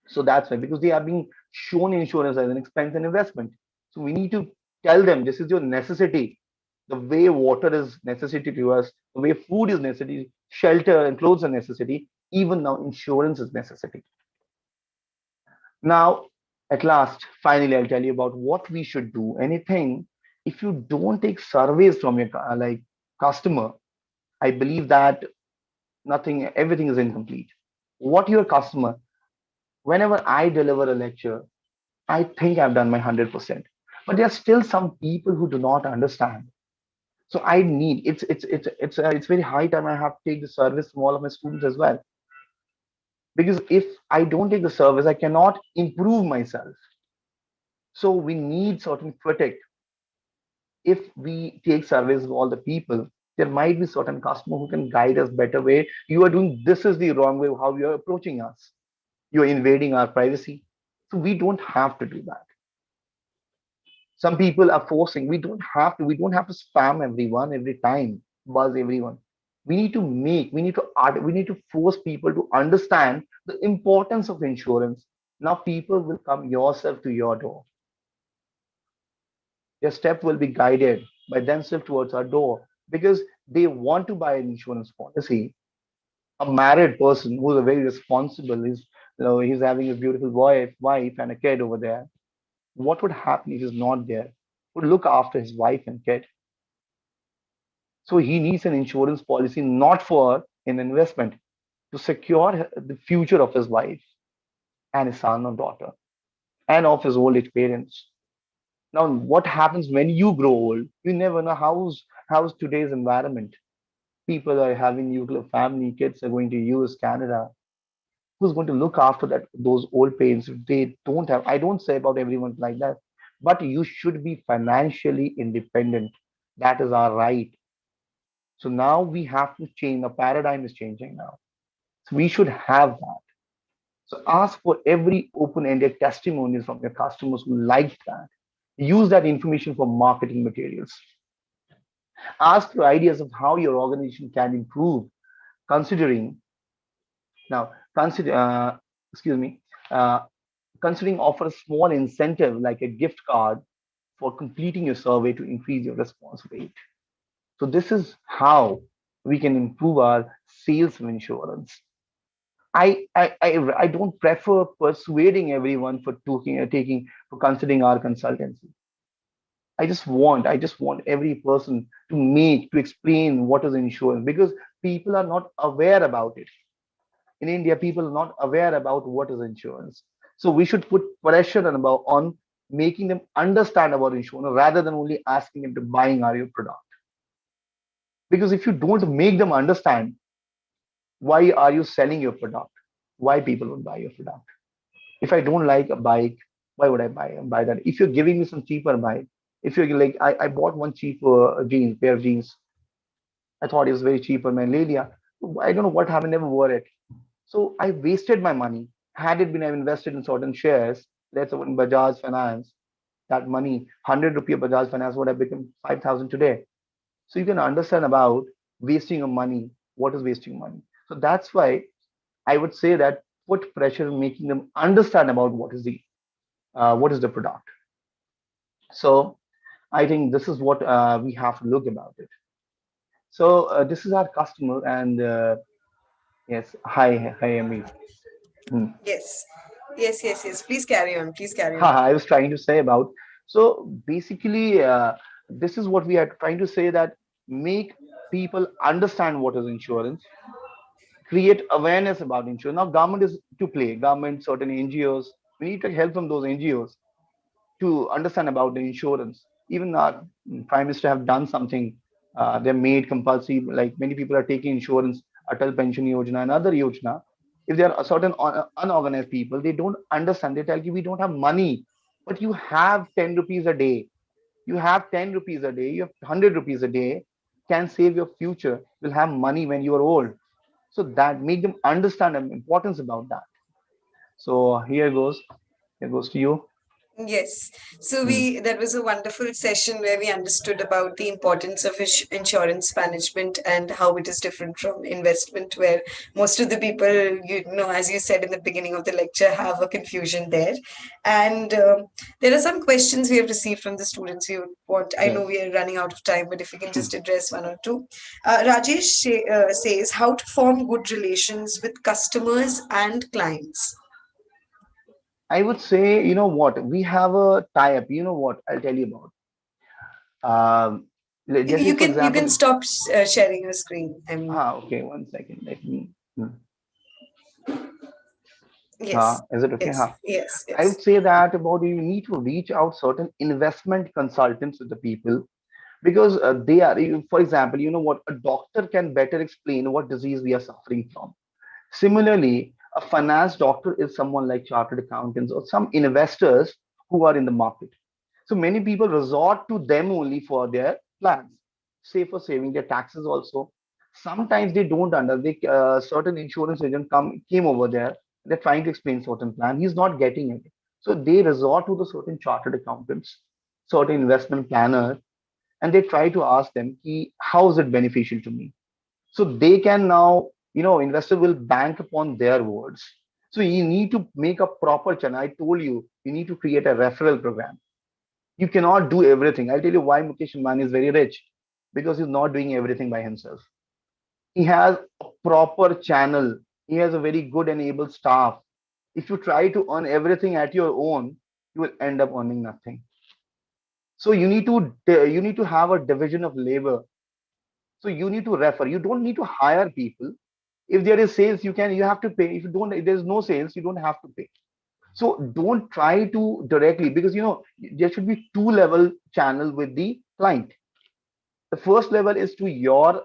So that's why, because they are being shown insurance as an expense and investment. So we need to tell them this is your necessity. The way water is necessity to us, the way food is necessity, shelter and clothes are necessity, even now insurance is necessity. Now, at last, finally, I'll tell you about what we should do. Anything, if you don't take surveys from your like customer, I believe that nothing, everything is incomplete. What your customer, whenever I deliver a lecture, I think I've done my 100%. But there are still some people who do not understand. So I need it's very high time I have to take the service from all of my students as well. Because if I don't take the service, I cannot improve myself. So we need certain critic. If we take surveys of all the people, there might be certain customer who can guide us better way. You are doing this is the wrong way how you are approaching us. You are invading our privacy. So we don't have to do that. Some people are forcing. We don't have to spam everyone every time, buzz everyone. We need to art, we need to force people to understand the importance of insurance. Now people will come yourself to your door. Their step will be guided by themselves towards our door because they want to buy an insurance policy. A married person who's a very responsible, he's having a beautiful wife and a kid over there. What would happen if he's not there? Would look after his wife and kid. So he needs an insurance policy not for an investment, to secure the future of his wife and his son or daughter and of his old age parents. Now, what happens when you grow old? You never know how's today's environment. People are having nuclear family, kids are going to US, Canada. Who's going to look after that those old parents if they don't have? I don't say about everyone like that, but you should be financially independent. That is our right. So now we have to change. The paradigm is changing now. So we should have that. So ask for every open-ended testimonials from your customers who liked that. Use that information for marketing materials. Ask for ideas of how your organization can improve, considering now consider excuse me uh, considering offer a small incentive like a gift card for completing your survey to increase your response rate. So this is how we can improve our sales of insurance. I don't prefer persuading everyone for taking for considering our consultancy. I just want every person to explain what is insurance, because people are not aware about it. In India, people are not aware about what is insurance. So we should put pressure on making them understand about insurance rather than only asking them to buying our product. Because if you don't make them understand, why are you selling your product? Why people would buy your product? If I don't like a bike, why would I buy that? If you're giving me some cheaper bike, if you're like, I bought one cheaper pair of jeans. I thought it was very cheaper, man. Lady, I don't know what happened, never wore it. So I wasted my money. Had it been I've invested in certain shares, let's say in Bajaj Finance, that money, 100 rupee Bajaj Finance would have become 5,000 today. So you can understand about wasting of money. What is wasting money? So that's why I would say that put pressure in making them understand about what is the product. So I think this is what we have to look about it. So this is our customer, and yes, hi, Emily. Hmm. Yes. Yes. Please carry on. Please carry on. I was trying to say about. So basically, this is what we are trying to say, that make people understand what is insurance, create awareness about insurance. Now, government is to play. Government, certain NGOs. We need to help from those NGOs to understand about the insurance. Even our prime minister have done something. They made compulsory. Like many people are taking insurance, Atal Pension Yojana and other Yojana. If there are certain unorganized people, they don't understand. They tell you we don't have money, but you have 10 rupees a day. You have 10 rupees a day. You have 100 rupees a day. Can save your future. You'll have money when you are old. So that make them understand the importance about that. So here goes. Here goes to you. Yes. So Hmm. we that was a wonderful session where we understood about the importance of insurance management and how it is different from investment, where most of the people, as you said in the beginning of the lecture, have a confusion there. And there are some questions we have received from the students. We would want. I know Yes. we are running out of time, but if we can just address one or two. Rajesh says how to form good relations with customers and clients. I would say, you know what, we have a tie-up. You know what, I'll tell you about. You, Let's say, you for can you can example, stop sharing your screen. I mean, okay, 1 second. Let me. yes, Is it okay? yes, yes, I yes. would say that about you need to reach out certain investment consultants with the people because they are, for example, you know what, a doctor can better explain what disease we are suffering from. Similarly, a finance doctor is someone like chartered accountants or some investors who are in the market. So many people resort to them only for their plans, say for saving their taxes also. Sometimes they don't under they certain insurance agent came over there. They're trying to explain certain plan. He's not getting it. So they resort to the certain chartered accountants, certain investment planner, and they try to ask them, Ki, how is it beneficial to me? So they can now, investor will bank upon their words. So you need to make a proper channel. I told you, you need to create a referral program. You cannot do everything. I'll tell you why Mukesh Ambani is very rich, because he's not doing everything by himself. He has a proper channel. He has a very good and able staff. If you try to earn everything at your own, you will end up earning nothing. So you need to have a division of labor. So you need to refer. You don't need to hire people. If there is sales, you have to pay. If there's no sales, you don't have to pay. So don't try to directly, because there should be two level channel with the client. The first level is to your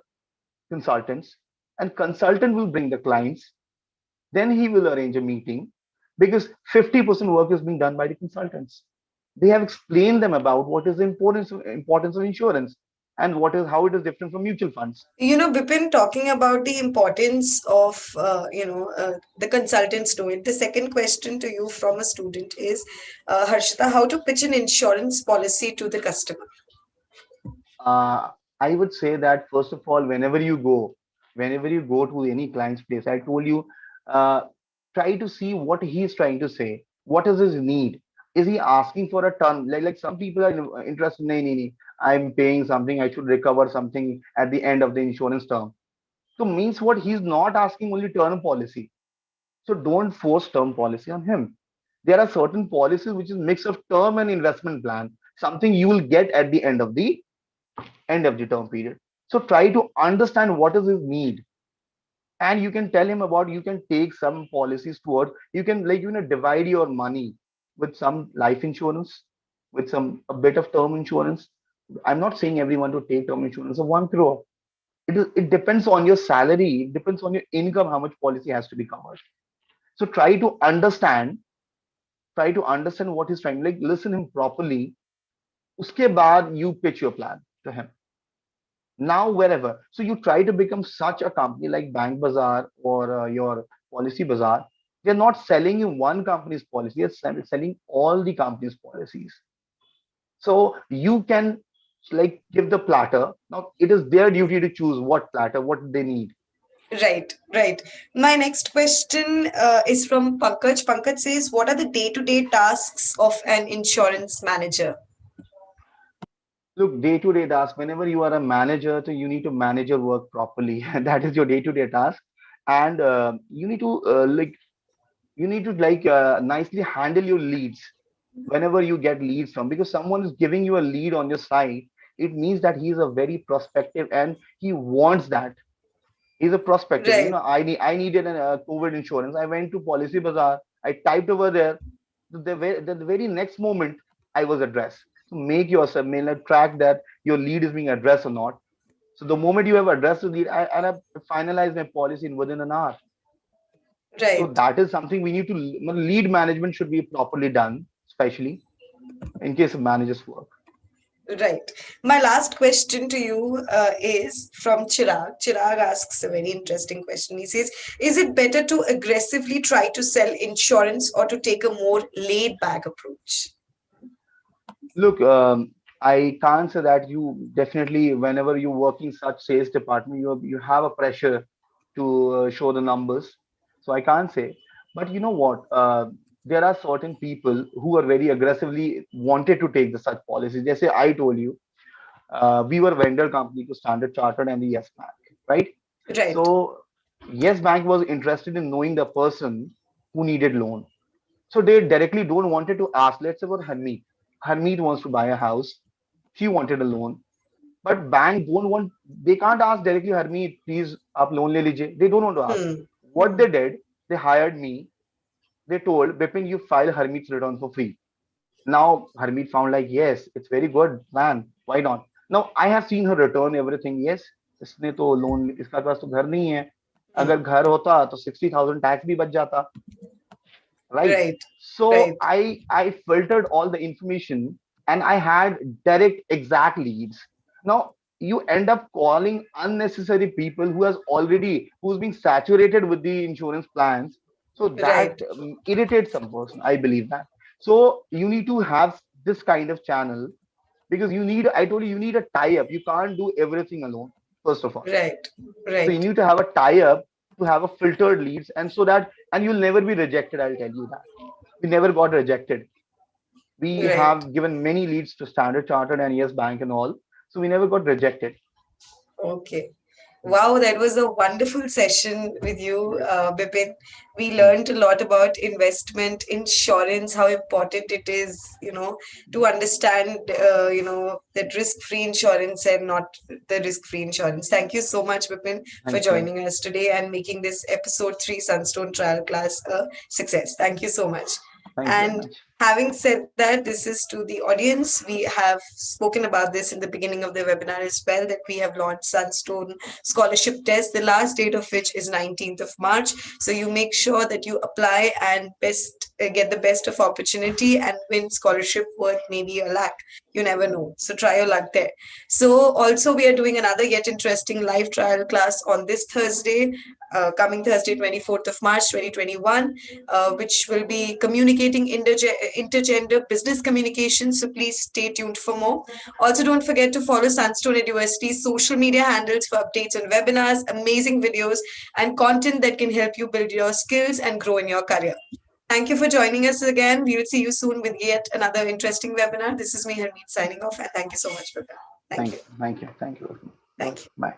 consultants, and consultant will bring the clients. Then he will arrange a meeting, because 50% work is being done by the consultants. They have explained them about what is the importance of insurance, and what is how it is different from mutual funds. Bipin, talking about the importance of the consultants do it. The second question to you from a student is, Harshita, how to pitch an insurance policy to the customer? uh, I would say that first of all, whenever you go to any client's place, I told you, uh, try to see what he's trying to say. What is his need? Is he asking for a term? Like some people are interested in, I'm paying something, I should recover something at the end of the insurance term. So means what, he's not asking only term policy. So don't force term policy on him. There are certain policies which is mix of term and investment plan, something you will get at the end of the term period. So try to understand what is his need, and you can tell him about, you can take some policies toward, you can, like, divide your money with some life insurance, with some a bit of term insurance. I'm not saying everyone to take term insurance of 1 crore. It depends on your salary, it depends on your income, how much policy has to be covered. So try to understand what he's trying, like listen him properly. Uske baad you pitch your plan to him. Now wherever, so you try to become such a company like Bank Bazaar or your Policy Bazaar. They're not selling you one company's policy, they're selling all the company's policies. So you can, like, give the platter. Now it is their duty to choose what platter, what they need. Right, right. My next question is from Pankaj. Pankaj says, what are the day-to-day tasks of an insurance manager? Look, day-to-day task, whenever you are a manager, so you need to manage your work properly. That is your day-to-day task. And you need to nicely handle your leads whenever you get leads from, because someone is giving you a lead on your site. It means that he is a very prospective and he wants that. He's a prospective. Right. I needed a COVID insurance. I went to Policy Bazaar. I typed over there. The very next moment, I was addressed. So make yourself track that your lead is being addressed or not. So the moment you have addressed the lead, and I finalized my policy in within an hour. So Right. that is something we need to lead management should be properly done, especially in case of managers work. Right. My last question to you is from Chirag. Chirag asks a very interesting question. He says, is it better to aggressively try to sell insurance or to take a more laid back approach? Look, I can't say that you definitely, whenever you work in such sales department, you have a pressure to show the numbers. So I can't say. But you know what? There are certain people who are very aggressively wanted to take the such policies. Just say I told you, we were vendor company to Standard Chartered and the Yes Bank, right? Right. So Yes Bank was interested in knowing the person who needed loan. So they directly don't wanted to ask. Let's say for Harmeet. Harmeet wants to buy a house. She wanted a loan. But bank don't want, they can't ask directly, Harmeet, please up loan le lijiye. They don't want to ask. Hmm. What they did, they hired me. They told, Bipin, you file Harmeet's return for free. Now Harmeet found like, yes, it's very good, man. Why not? Now I have seen her return everything. Yes, इसने तो loan इसका पास तो घर नहीं है. Hmm. अगर घर होता तो 60,000 टैक्स भी बच जाता, right? Right. So Right. I filtered all the information and I had direct exact leads. Now you end up calling unnecessary people who's being saturated with the insurance plans. So that Right. irritates some person. I believe that. So you need to have this kind of channel because I told you, you need a tie up. You can't do everything alone, first of all. Right. So you Right. need to have a tie-up to have a filtered leads, and so that and you'll never be rejected. I'll tell you that. We never got rejected. We Right. have given many leads to Standard Chartered and Yes Bank and all, so we never got rejected. Okay. Wow, that was a wonderful session with you, Bipin. We Hmm. learned a lot about investment, insurance, how important it is, to understand, that risk-free insurance and not the risk-free insurance. Thank you so much, Bipin, for Thank you. joining us today and making this episode 3 Sunstone trial class a success. Thank you so much. Thank you very And much. having said that, this is to the audience. We have spoken about this in the beginning of the webinar as well, that we have launched Sunstone Scholarship Test, the last date of which is 19th of March. So you make sure that you apply and get the best of opportunity and win scholarship worth maybe a lakh. You never know. So try your luck there. So also we are doing another yet interesting live trial class on this Thursday, coming Thursday, 24th of March, 2021, which will be communicating intergender business communication. So please stay tuned for more. Also, don't forget to follow Sunstone University's social media handles for updates on webinars, amazing videos, and content that can help you build your skills and grow in your career. Thank you for joining us again. We will see you soon with yet another interesting webinar. This is me, Harmeet, signing off, and thank you so much for that. Thank Thank you. you. Thank you. Thank you. Thank you. Bye.